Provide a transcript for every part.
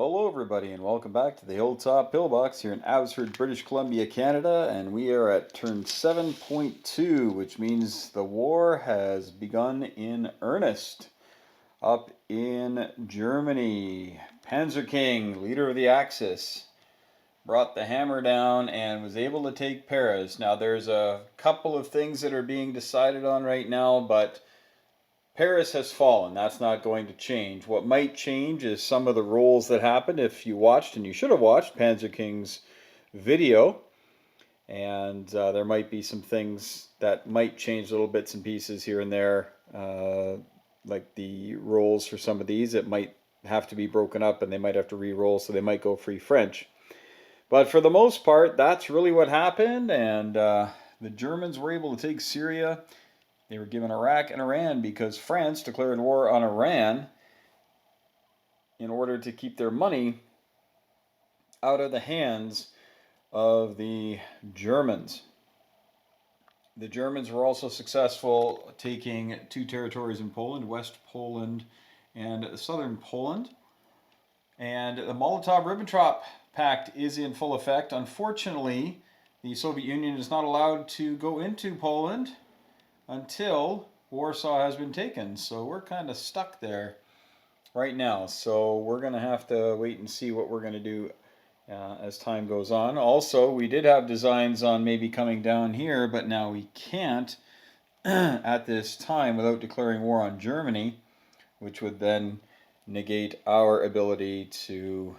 Well, hello everybody, and welcome back to the Hilltop Pillbox here in Abbotsford, British Columbia, Canada, and we are at turn 7.2, which means the war has begun in earnest. Up in Germany, Panzer King, leader of the Axis, brought the hammer down and was able to take Paris. Now, there's a couple of things that are being decided on right now, but Paris has fallen. That's not going to change. What might change is some of the roles that happened. If you watched, and you should have watched, Panzer King's video, and there might be some things that might change, little bits and pieces here and there, like the roles for some of these. It might have to be broken up, and they might have to re-roll, so they might go free French. But for the most part, that's really what happened, and the Germans were able to take Syria. They were given Iraq and Iran because France declared war on Iran in order to keep their money out of the hands of the Germans. The Germans were also successful taking two territories in Poland, West Poland and Southern Poland. And the Molotov-Ribbentrop Pact is in full effect. Unfortunately, the Soviet Union is not allowed to go into Poland until Warsaw has been taken. So we're kind of stuck there right now. So we're going to have to wait and see what we're going to do as time goes on. Also, we did have designs on maybe coming down here, but now we can't at this time without declaring war on Germany, which would then negate our ability to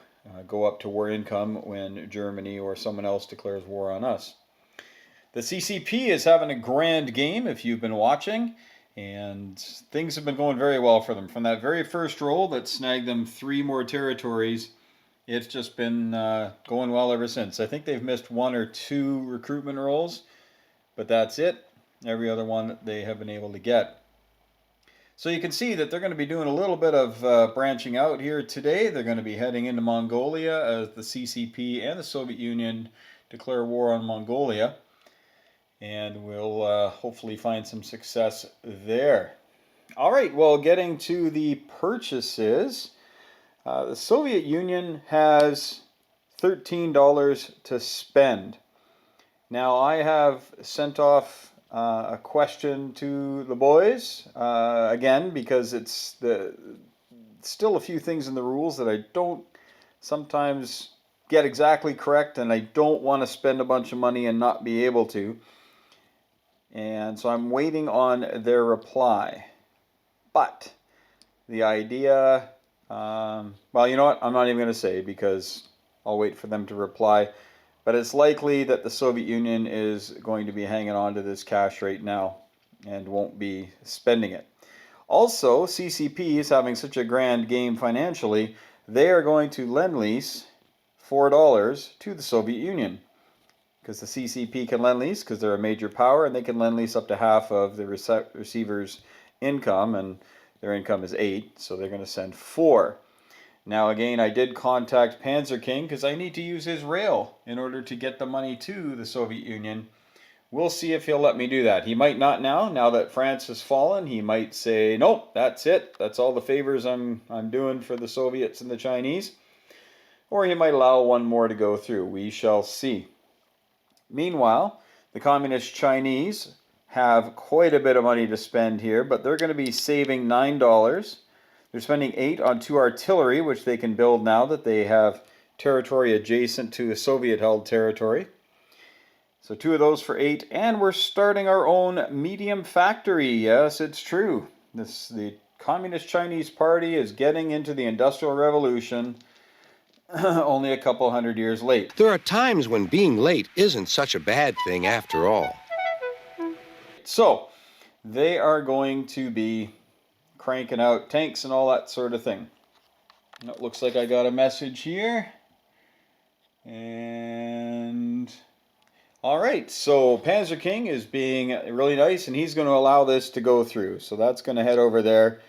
go up to war income when Germany or someone else declares war on us. The CCP is having a grand game, if you've been watching, and things have been going very well for them. From that very first roll that snagged them 3 more territories, it's just been going well ever since. I think they've missed 1 or 2 recruitment rolls, but that's it. Every other one they have been able to get. So you can see that they're going to be doing a little bit of branching out here today. They're going to be heading into Mongolia as the CCP and the Soviet Union declare war on Mongolia. And we'll hopefully find some success there. All right, well, getting to the purchases, the Soviet Union has $13 to spend. Now, I have sent off a question to the boys, again, because it's still a few things in the rules that I don't sometimes get exactly correct, and I don't want to spend a bunch of money and not be able to. And so I'm waiting on their reply. But the idea, well, you know what? I'm not even going to say because I'll wait for them to reply. But it's likely that the Soviet Union is going to be hanging on to this cash right now and won't be spending it. Also, CCP is having such a grand game financially, they are going to lend-lease $4 to the Soviet Union. Because the CCP can lend-lease because they're a major power, and they can lend-lease up to half of the receiver's income, and their income is 8, so they're going to send 4. Now again, I did contact Panzer King because I need to use his rail in order to get the money to the Soviet Union. We'll see if he'll let me do that. He might not now that France has fallen. He might say, nope, that's it. That's all the favors I'm doing for the Soviets and the Chinese. Or he might allow one more to go through. We shall see. Meanwhile, the Communist Chinese have quite a bit of money to spend here, but they're going to be saving $9. They're spending 8 on 2 artillery, which they can build now that they have territory adjacent to a Soviet-held territory. So 2 of those for 8, and we're starting our own medium factory. Yes, it's true. The Communist Chinese Party is getting into the Industrial Revolution only a couple hundred years late. There are times when being late isn't such a bad thing after all. So, they are going to be cranking out tanks and all that sort of thing. It looks like I got a message here. And all right, so Panzer King is being really nice, and he's going to allow this to go through. So that's going to head over there.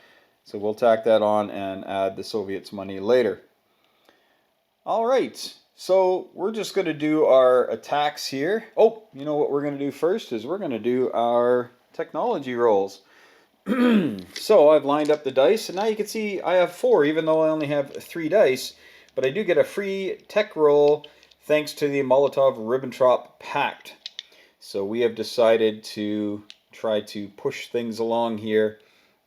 So we'll tack that on and add the Soviets' money later. All right, so we're just going to do our attacks here. Oh, you know what we're going to do first is we're going to do our technology rolls. So I've lined up the dice, and now you can see I have 4, even though I only have 3 dice. but I do get a free tech roll thanks to the Molotov-Ribbentrop Pact. So we have decided to try to push things along here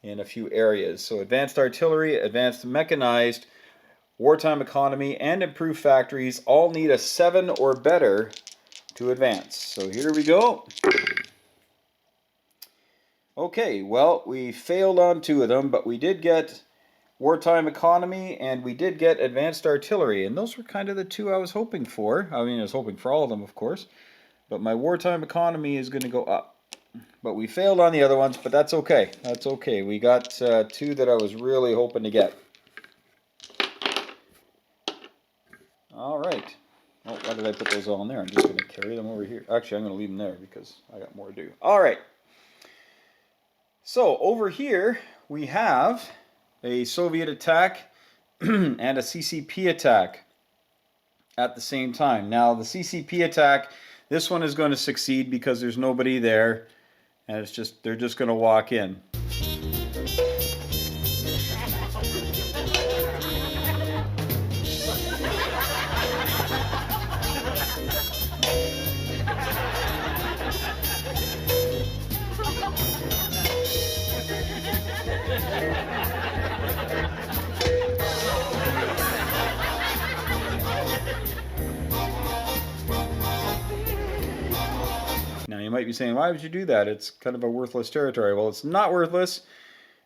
in a few areas. So advanced artillery, advanced mechanized, wartime economy, and improved factories all need a 7 or better to advance. So here we go. Okay, well, we failed on 2 of them, but we did get wartime economy and we did get advanced artillery, and those were kind of the 2 I was hoping for. I mean, I was hoping for all of them, of course, but my wartime economy is going to go up. But we failed on the other ones, but that's okay. That's okay. We got 2 that I was really hoping to get. All right. Oh, why did I put those all in there? I'm just going to carry them over here. Actually, I'm going to leave them there because I got more to do. All right. So over here we have a Soviet attack and a CCP attack at the same time. Now the CCP attack, this one is going to succeed because there's nobody there, and it's just they're just going to walk in. Now you might be saying, why would you do that? It's kind of a worthless territory. Well, it's not worthless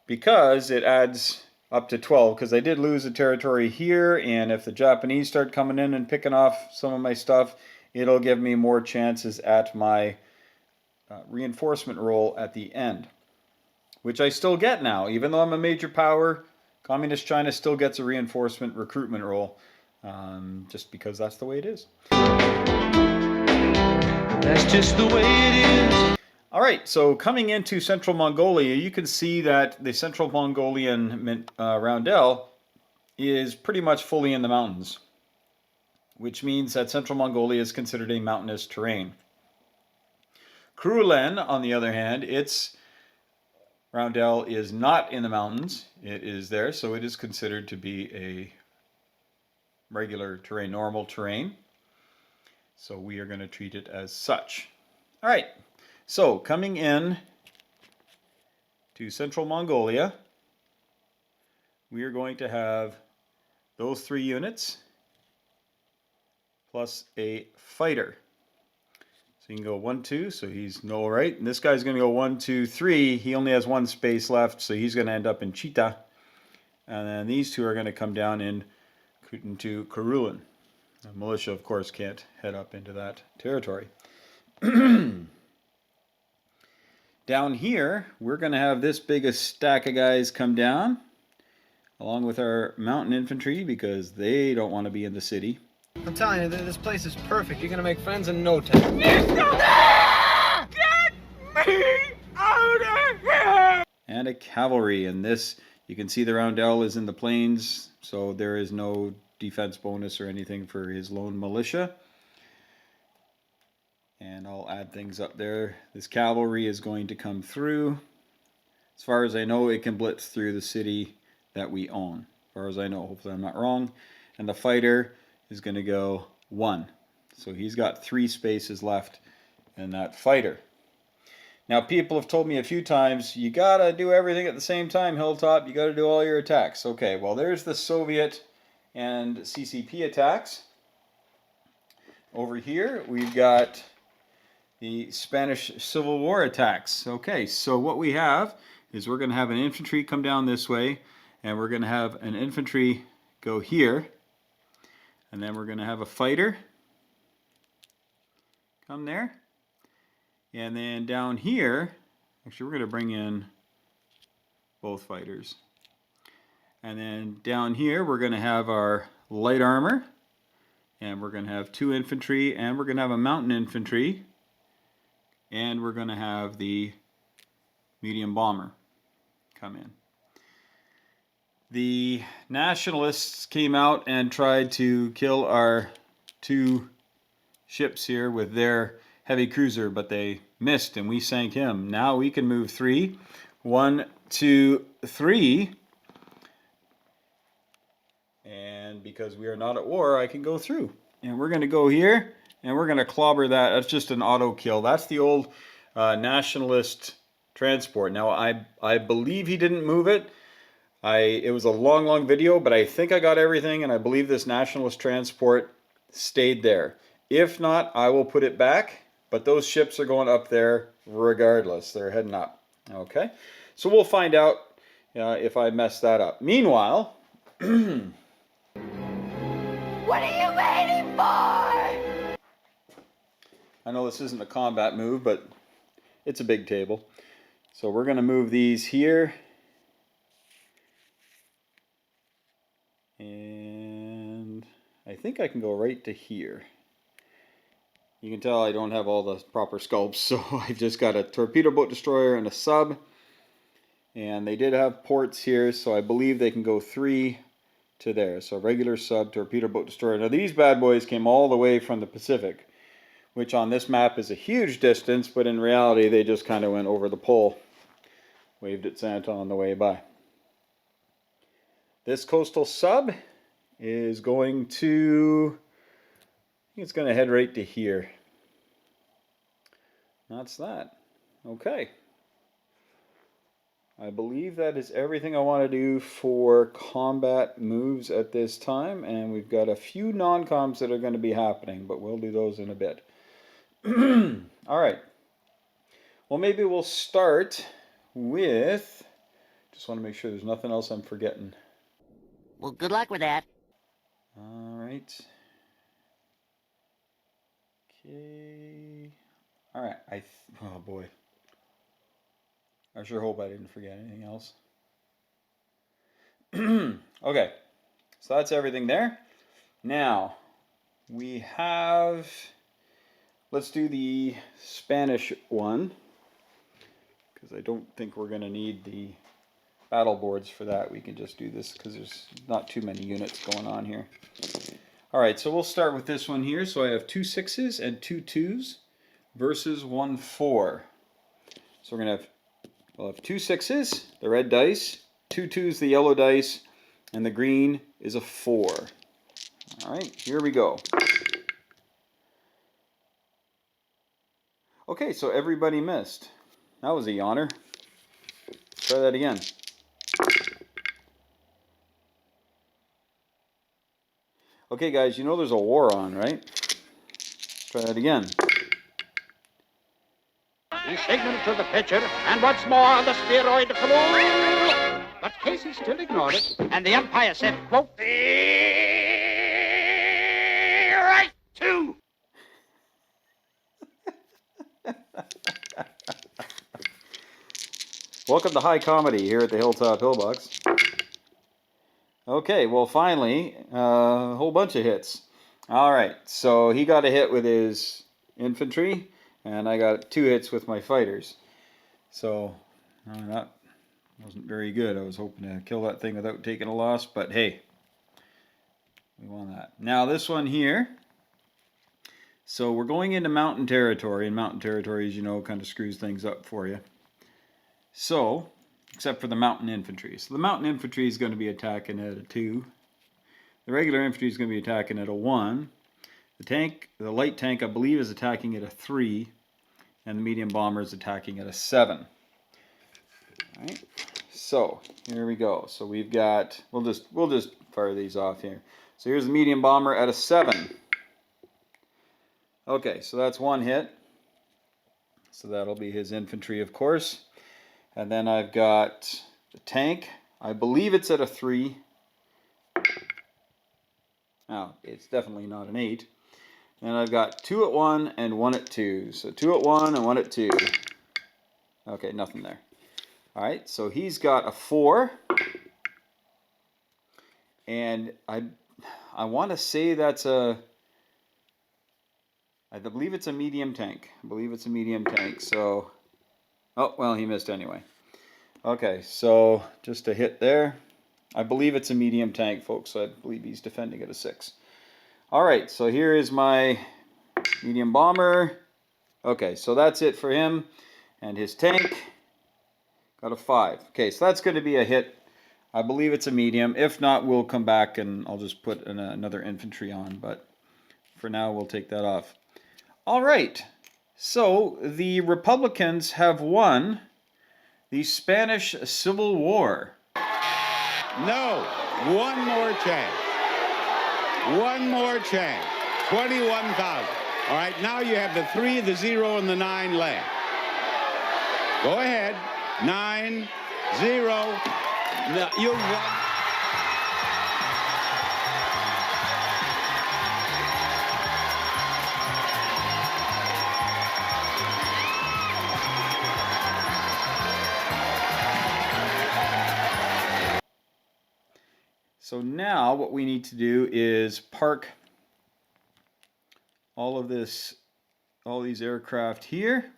because it adds up to 12, because I did lose a territory here, and if the Japanese start coming in and picking off some of my stuff, it'll give me more chances at my reinforcement roll at the end, which I still get now. Even though I'm a major power, Communist China still gets a reinforcement recruitment roll, just because that's the way it is. That's just the way it is. All right, so coming into Central Mongolia, you can see that the Central Mongolian roundel is pretty much fully in the mountains, which means that Central Mongolia is considered a mountainous terrain. Kurulen, on the other hand, its roundel is not in the mountains. It is there, so it is considered to be a regular terrain, normal terrain. So we are going to treat it as such. All right, so coming in to Central Mongolia, we are going to have those 3 units plus a fighter. So you can go 1, 2, so he's no right. And this guy's going to go 1, 2, 3. He only has 1 space left, so he's going to end up in Chita. And then these 2 are going to come down into Kurulen. The militia, of course, can't head up into that territory. Down here, we're going to have this biggest stack of guys come down, along with our mountain infantry, because they don't want to be in the city. I'm telling you, this place is perfect. You're going to make friends in no time. Get me out of here! And a cavalry, and this, you can see the roundel is in the plains, so there is no defense bonus or anything for his lone militia. And I'll add things up there. This cavalry is going to come through. As far as I know, it can blitz through the city that we own. As far as I know, hopefully I'm not wrong. And the fighter is going to go 1. So he's got 3 spaces left in that fighter. Now people have told me a few times, you gotta do everything at the same time, Hilltop. You gotta do all your attacks. Okay, well there's the Soviet and CCP attacks. Over here we've got the Spanish Civil War attacks. Okay, so what we have is we're going to have an infantry come down this way, and we're going to have an infantry go here, and then we're going to have a fighter come there, and then down here, actually we're going to bring in both fighters. And then down here we're going to have our light armor, and we're going to have 2 infantry, and we're going to have a mountain infantry, and we're going to have the medium bomber come in. The nationalists came out and tried to kill our 2 ships here with their heavy cruiser, but they missed and we sank him. Now we can move 3. 1, 2, 3. And and because we are not at war, I can go through. And we're going to go here, and we're going to clobber that. That's just an auto kill. That's the old nationalist transport. Now, I believe he didn't move it. It was a long video, but I think I got everything, and I believe this nationalist transport stayed there. If not, I will put it back, but those ships are going up there regardless. They're heading up. Okay, so we'll find out if I mess that up. Meanwhile, What are you waiting for? I know this isn't a combat move, but it's a big table. So we're going to move these here. And I think I can go right to here. You can tell I don't have all the proper sculpts, so I've just got a torpedo boat destroyer and a sub. And they did have ports here, so I believe they can go 3 to there. So regular sub, torpedo boat destroyer. Now these bad boys came all the way from the Pacific, which on this map is a huge distance, but in reality they just kind of went over the pole. Waved at Santa on the way by. This coastal sub is going to, I think it's going to head right to here. That's that. Okay. I believe that is everything I want to do for combat moves at this time, and we've got a few non-coms that are going to be happening, but we'll do those in a bit. All right. Well, maybe we'll start with, just want to make sure there's nothing else I'm forgetting. Well, good luck with that. All right. Okay. All right. Oh boy. I sure hope I didn't forget anything else. Okay. So that's everything there. Now, we have, let's do the Spanish one, because I don't think we're going to need the battle boards for that. We can just do this because there's not too many units going on here. All right, so we'll start with this one here. So I have 2 6s and 2 2s versus 1 4. So we're gonna we'll have 2 6s, the red dice, 2 2s, the yellow dice, and the green is a 4. All right, here we go. Okay, so everybody missed. That was a yawner. Try that again. Okay, guys, you know there's a war on, right? Try that again. He signaled to the pitcher, and once more the spheroid flew. But Casey still ignored it, and the umpire said, quote, right to. Welcome to high comedy here at the Hilltop Pillbox. Okay, well finally, a whole bunch of hits. All right, so he got a hit with his infantry, and I got 2 hits with my fighters. So that wasn't very good. I was hoping to kill that thing without taking a loss, but hey, we won that. Now this one here, so we're going into mountain territory, and mountain territory, as you know, kind of screws things up for you. So, except for the mountain infantry. So the mountain infantry is going to be attacking at a 2. The regular infantry is going to be attacking at a 1. The light tank, I believe, is attacking at a 3. And the medium bomber is attacking at a 7. All right. So, here we go. So we've got, we'll just fire these off here. So here's the medium bomber at a 7. Okay, so that's 1 hit. So that'll be his infantry, of course. And then I've got the tank. I believe it's at a 3. Now, it's definitely not an 8. And I've got 2 at 1 and 1 at 2. So 2 at 1 and 1 at 2. Okay, nothing there. All right, so he's got a 4. And I want to say that's I believe it's a medium tank. I believe it's a medium tank. So, oh, well, he missed anyway. Okay, so just a hit there. I believe it's a medium tank, folks. So I believe he's defending at a 6. All right, so here is my medium bomber. Okay, so that's it for him. And his tank got a 5. Okay, so that's going to be a hit I believe it's a medium. If not, we'll come back and I'll just put another infantry on. But for now, we'll take that off. All right. So the Republicans have won the Spanish Civil War. No. One more chance. One more chance. 21,000. All right, now you have the 3, the 0, and the 9 left. Go ahead. 9, 0. No, you won. So now what we need to do is park all these aircraft here.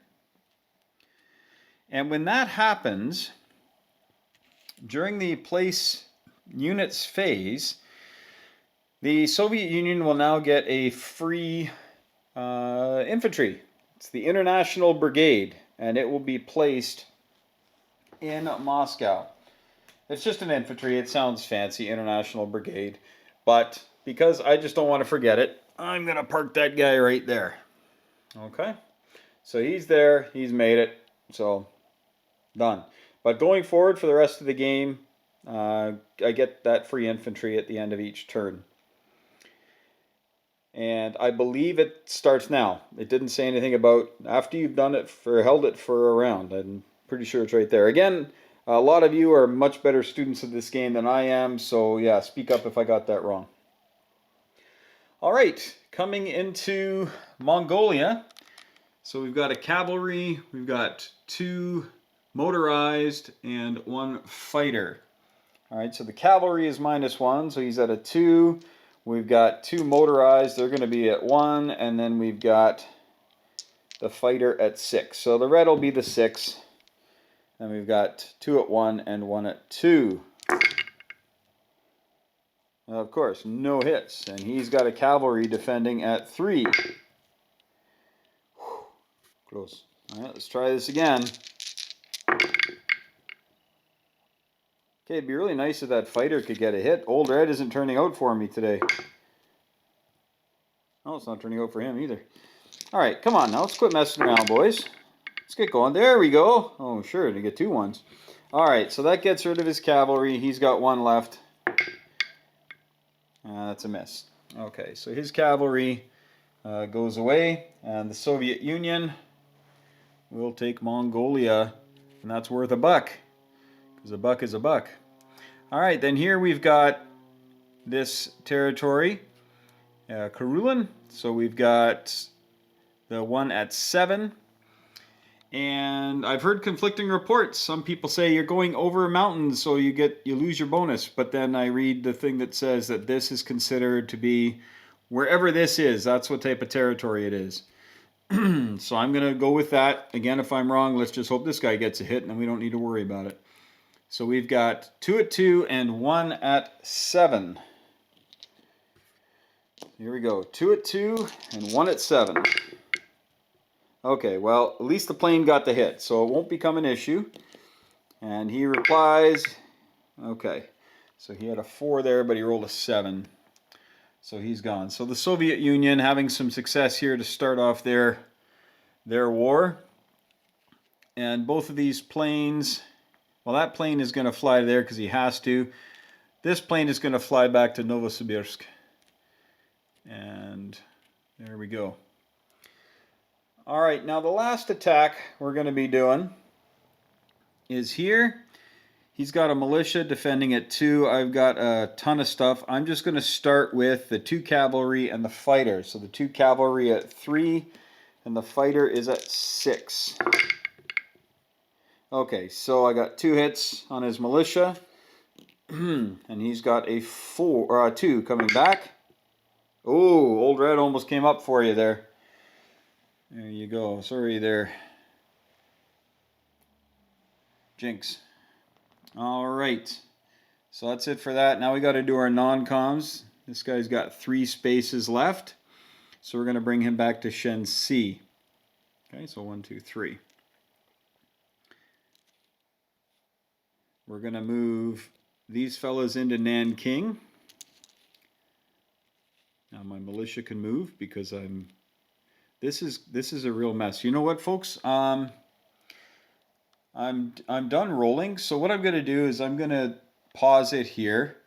And when that happens, during the place units phase, the Soviet Union will now get a free infantry. It's the International Brigade, and it will be placed in Moscow. It's just an infantry. It sounds fancy, International Brigade. But because I just don't want to forget it, I'm going to park that guy right there. Okay? So he's there. He's made it. So, done. But going forward for the rest of the game, I get that free infantry at the end of each turn. And I believe it starts now. It didn't say anything about after you've done it held it for a round. I'm pretty sure it's right there. Again, a lot of you are much better students of this game than I am, so yeah, speak up if I got that wrong. All right, coming into Mongolia. So we've got a cavalry, we've got 2 motorized, and 1 fighter. All right, so the cavalry is -1, so he's at a 2. We've got 2 motorized, they're going to be at 1, and then we've got the fighter at 6. So the red will be the 6. And we've got 2 at 1 and 1 at 2. Of course, no hits. And he's got a cavalry defending at 3. Whew, close. All right, let's try this again. Okay, it'd be really nice if that fighter could get a hit. Old Red isn't turning out for me today. Oh, it's not turning out for him either. All right, come on now. Let's quit messing around, boys. Let's get going. There we go. Oh, sure, to get 2 ones. All right, so that gets rid of his cavalry. He's got 1 left. That's a miss. Okay, so his cavalry goes away, and the Soviet Union will take Mongolia, and that's worth $1, because $1 is $1. All right, then here we've got this territory, Karulin. So we've got the 1 at 7. And I've heard conflicting reports. Some people say you're going over mountains, so you lose your bonus. But then I read the thing that says that this is considered to be wherever this is. That's what type of territory it is. So I'm going to go with that. Again, if I'm wrong, let's just hope this guy gets a hit, and then we don't need to worry about it. So we've got 2 at 2 and 1 at 7. Here we go. 2 at 2 and 1 at 7. Okay, well, at least the plane got the hit, so it won't become an issue. And he replies, okay, so he had a 4 there, but he rolled a 7. So he's gone. So the Soviet Union having some success here to start off their war. And both of these planes, well, that plane is going to fly there because he has to. This plane is going to fly back to Novosibirsk. And there we go. All right, now the last attack we're going to be doing is here. He's got a militia defending at 2. I've got a ton of stuff. I'm just going to start with the 2 cavalry and the fighter. So the 2 cavalry at 3 and the fighter is at 6. Okay, so I got 2 hits on his militia. And he's got a 2 coming back. Oh, Old Red almost came up for you there. There you go. Sorry there, Jinx. All right. So that's it for that. Now we got to do our non-coms. This guy's got 3 spaces left. So we're going to bring him back to Shenxi. Okay, so 1, 2, 3. We're going to move these fellas into Nanking. Now my militia can move because this is a real mess. You know what, folks? I'm done rolling. So what I'm going to do is I'm going to pause it here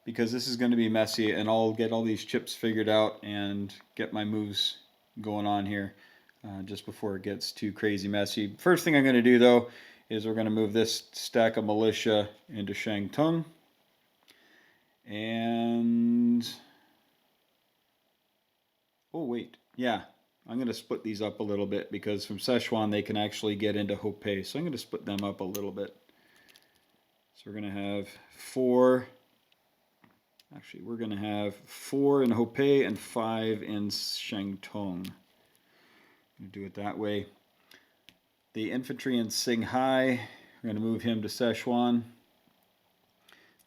because this is going to be messy, and I'll get all these chips figured out and get my moves going on here just before it gets too crazy messy. First thing I'm going to do though is we're going to move this stack of militia into Shantung. And oh wait, yeah, I'm going to split these up a little bit because from Szechuan they can actually get into Hopei. So I'm going to split them up a little bit. So we're going to have 4. Actually, we're going to have 4 in Hopei and 5 in Shantung. Do it that way. The infantry in Qinghai, we're going to move him to Szechuan.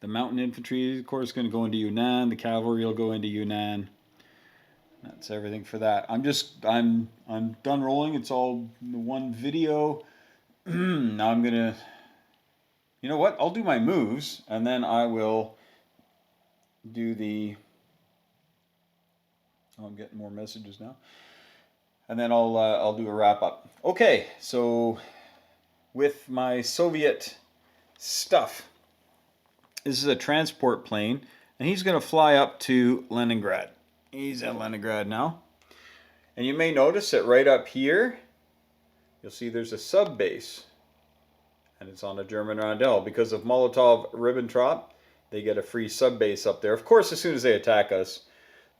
The mountain infantry, of course, is going to go into Yunnan. The cavalry will go into Yunnan. That's everything for that. I'm done rolling. It's all one video. Now I'm going to, you know what? I'll do my moves, and then I will do the, oh, I'm getting more messages now. And then I'll do a wrap up. Okay, so with my Soviet stuff, this is a transport plane, and he's going to fly up to Leningrad. He's at Leningrad now. And you may notice that right up here, you'll see there's a sub base, and it's on a German roundel. Because of Molotov-Ribbentrop, they get a free sub base up there. Of course, as soon as they attack us,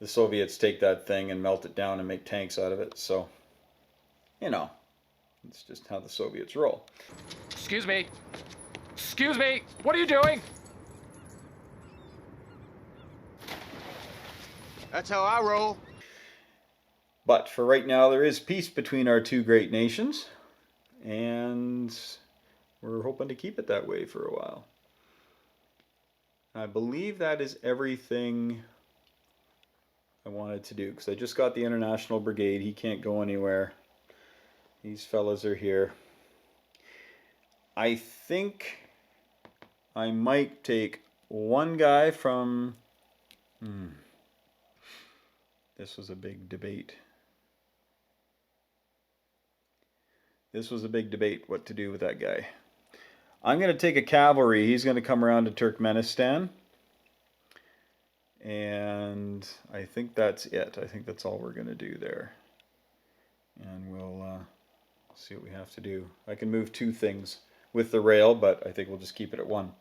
the Soviets take that thing and melt it down and make tanks out of it. So, you know, it's just how the Soviets roll. Excuse me. Excuse me. What are you doing? That's how I roll. But for right now, there is peace between our two great nations, and we're hoping to keep it that way for a while. I believe that is everything I wanted to do, because I just got the International Brigade. He can't go anywhere. These fellas are here. I think I might take one guy from... This was a big debate. This was a big debate what to do with that guy. I'm going to take a cavalry. He's going to come around to Turkmenistan. And I think that's it. I think that's all we're going to do there. And we'll see what we have to do. I can move 2 things with the rail, but I think we'll just keep it at 1.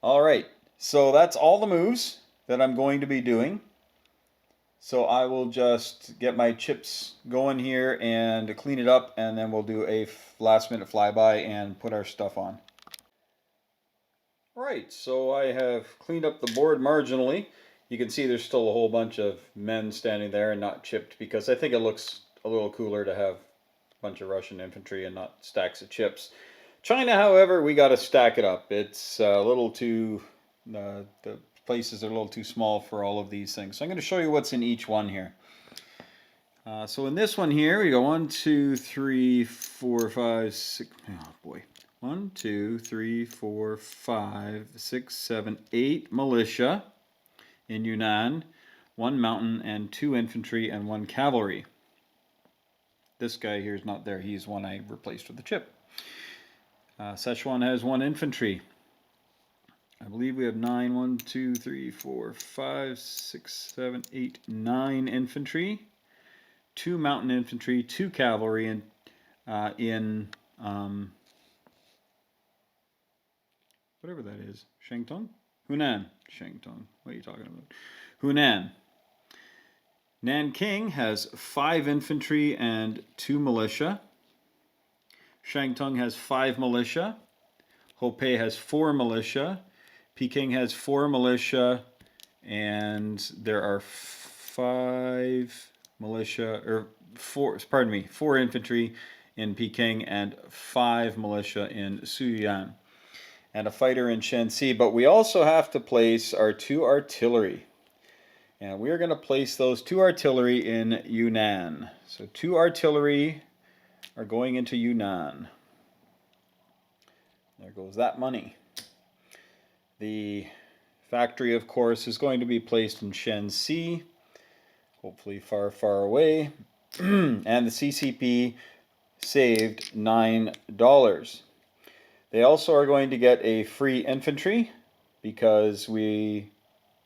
All right. So that's all the moves that I'm going to be doing. So I will just get my chips going here and clean it up, and then we'll do a last minute flyby and put our stuff on. Right, so I have cleaned up the board marginally. You can see there's still a whole bunch of men standing there and not chipped, because I think it looks a little cooler to have a bunch of Russian infantry and not stacks of chips. China, however, we got to stack it up. It's a little too... the places are a little too small for all of these things. So I'm going to show you what's in each one here. So in this one here, we go 1, 2, 3, 4, 5, 6. Oh boy. 1, 2, 3, 4, 5, 6, 7, 8 militia in Yunnan, 1 mountain and 2 infantry and 1 cavalry. This guy here is not there. He's one I replaced with a chip. Szechuan has 1 infantry. I believe we have 9, 1, 2, 3, 4, 5, 6, 7, 8, 9 infantry, 2 mountain infantry, 2 cavalry in whatever that is, Shantung? Hunan. Shantung. What are you talking about? Hunan. Nanking has 5 infantry and 2 militia. Shantung has 5 militia. Hopei has 4 militia. Peking has 4 militia, and there are 5 militia, or 4 infantry in Peking and 5 militia in Suyuan, and a fighter in Shanxi. But we also have to place our 2 artillery, and we are going to place those 2 artillery in Yunnan. So 2 artillery are going into Yunnan. There goes that money. The factory, of course, is going to be placed in Shenxi, hopefully far, far away. And the CCP saved $9. They also are going to get a free infantry because we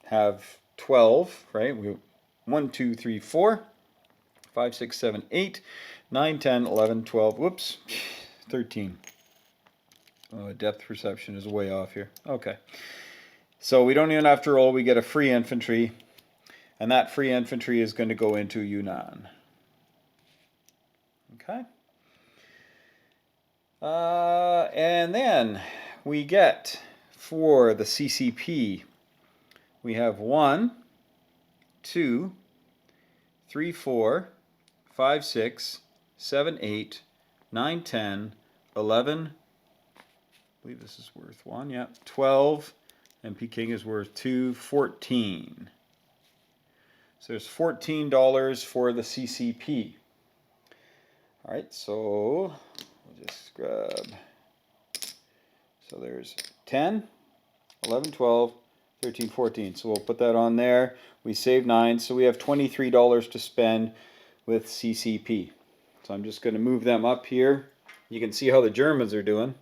have 12, right? 1, 2, 3, 4, 5, 6, 7, 8, 9, 10, 11, 12, whoops, 13. Oh, depth perception is way off here. Okay. So we don't even have to roll, we get a free infantry, and that free infantry is going to go into Yunnan. Okay. And then we get, for the CCP, we have 1, 2, 3, 4, 5, 6, 7, 8, 9, 10, 11, I believe this is worth 1, yeah, 12, and Peking is worth 2, 14. So there's $14 for the CCP. All right, so we'll just grab, so there's 10, 11, 12, 13, 14. So we'll put that on there. We save 9, so we have $23 to spend with CCP. So I'm just going to move them up here. You can see how the Germans are doing.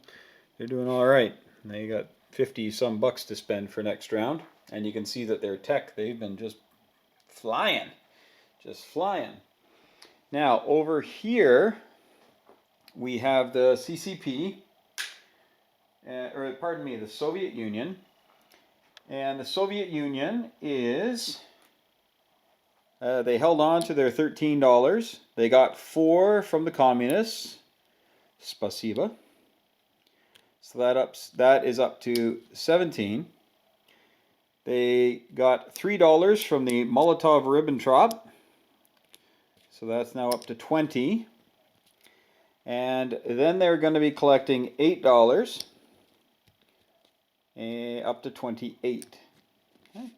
They're doing all right. They got 50 some bucks to spend for next round. And you can see that their tech, they've been just flying. Just flying. Now, over here, we have the CCP, or pardon me, the Soviet Union. And the Soviet Union is, they held on to their $13. They got 4 from the communists. Spasiba. So that is up to 17. They got $3 from the Molotov-Ribbentrop. So that's now up to 20. And then they're going to be collecting $8. Up to 28. Okay.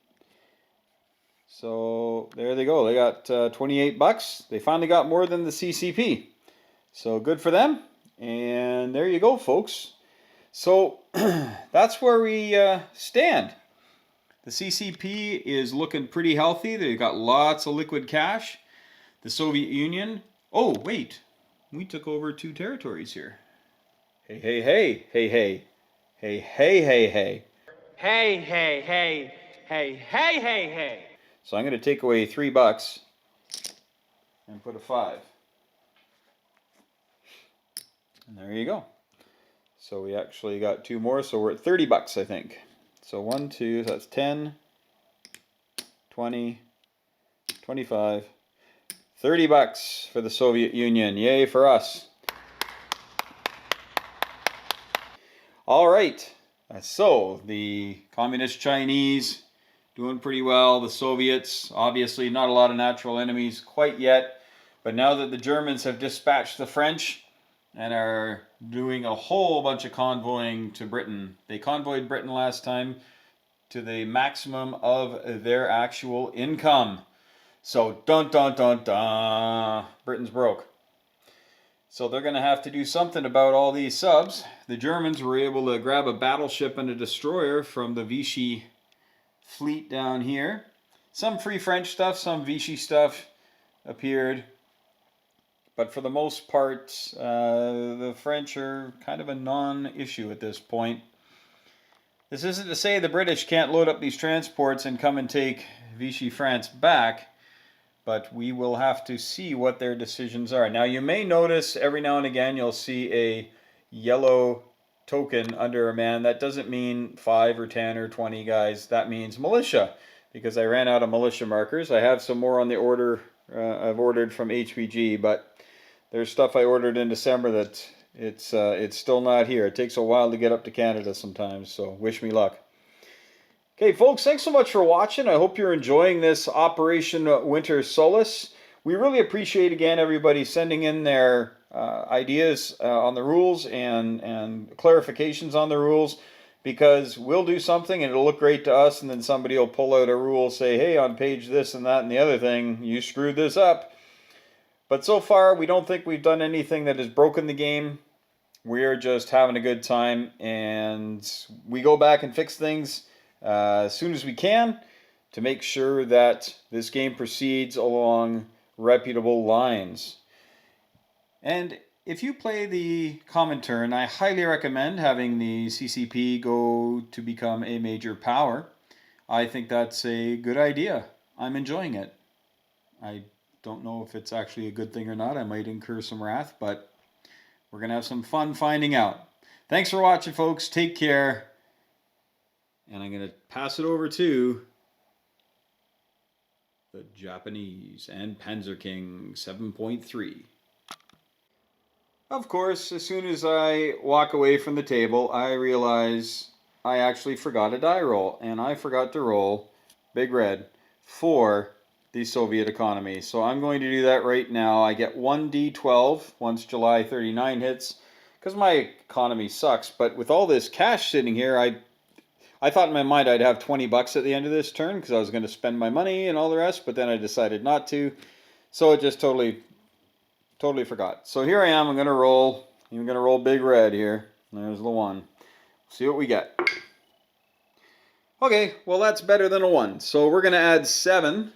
So there they go. They got 28 bucks. They finally got more than the CCP. So good for them. And there you go, folks. So that's where we stand. The CCP is looking pretty healthy. They've got lots of liquid cash. The Soviet Union. Oh, wait. We took over 2 territories here. Hey, hey, hey, hey, hey. Hey, hey, hey, hey. Hey, hey, hey, hey, hey, hey, hey. So I'm going to take away $3 and put a 5. And there you go. So we actually got 2 more, so we're at $30, I think. So 1, 2, so that's 10, 20, 25, $30 for the Soviet Union. Yay for us. All right. So the Communist Chinese doing pretty well. The Soviets, obviously not a lot of natural enemies quite yet. But now that the Germans have dispatched the French and are doing a whole bunch of convoying to Britain. They convoyed Britain last time to the maximum of their actual income. So dun dun dun dun, Britain's broke. So they're going to have to do something about all these subs. The Germans were able to grab a battleship and a destroyer from the Vichy fleet down here. Some Free French stuff, some Vichy stuff appeared. But for the most part, the French are kind of a non-issue at this point. This isn't to say the British can't load up these transports and come and take Vichy France back, but we will have to see what their decisions are. Now, you may notice every now and again you'll see a yellow token under a man. That doesn't mean 5 or 10 or 20 guys. That means militia, because I ran out of militia markers. I have some more on the order I've ordered from HBG, but there's stuff I ordered in December that it's still not here. It takes a while to get up to Canada sometimes, so wish me luck. Okay, folks, thanks so much for watching. I hope you're enjoying this Operation Winter Solace. We really appreciate, again, everybody sending in their ideas on the rules and clarifications on the rules, because we'll do something and it'll look great to us, and then somebody will pull out a rule, say, hey, on page this and that and the other thing, you screwed this up. But so far, we don't think we've done anything that has broken the game. we're just having a good time, and we go back and fix things as soon as we can to make sure that this game proceeds along reputable lines. And if you play the Comintern, I highly recommend having the CCP go to become a major power. I think that's a good idea. I'm enjoying it. I don't know if it's actually a good thing or not. I might incur some wrath, but we're going to have some fun finding out. Thanks for watching, folks. Take care. And I'm going to pass it over to the Japanese and Panzer King 7.3. Of course, as soon as I walk away from the table, I realize I actually forgot a die roll, and I forgot to roll Big Red for the Soviet economy. So I'm going to do that right now. I get 1d12 once July 39 hits, because my economy sucks. But with all this cash sitting here, I thought in my mind I'd have 20 bucks at the end of this turn, because I was going to spend my money and all the rest, but then I decided not to. So it just totally forgot. So here I am. I'm going to roll. I'm going to roll Big Red here. There's the 1. See what we get. Okay, well that's better than a 1. So we're going to add 7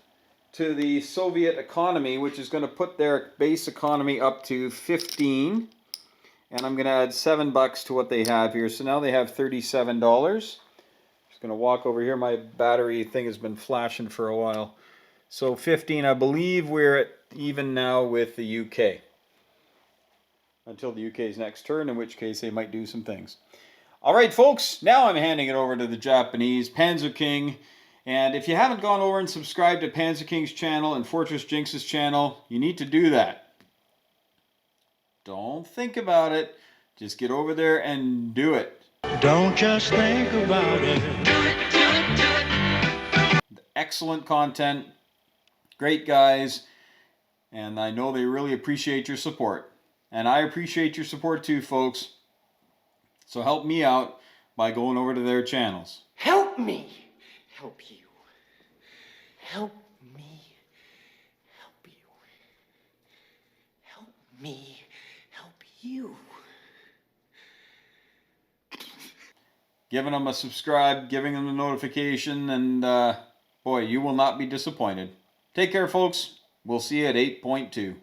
to the Soviet economy, which is going to put their base economy up to 15. And I'm going to add 7 bucks to what they have here. So now they have $37. Just going to walk over here. My battery thing has been flashing for a while. So 15, I believe we're at even now with the UK. Until the UK's next turn, in which case they might do some things. All right, folks, now I'm handing it over to the Japanese, Panzer King. And if you haven't gone over and subscribed to Panzer King's channel and Fortress Jinx's channel, you need to do that. Don't think about it. Just get over there and do it. Don't just think about it. Excellent content. Great guys. And I know they really appreciate your support. And I appreciate your support too, folks. So help me out by going over to their channels. Help me help you. Help me help you. Help me help you. Giving them a subscribe, giving them a notification, and boy, you will not be disappointed. Take care, folks. We'll see you at 8.2.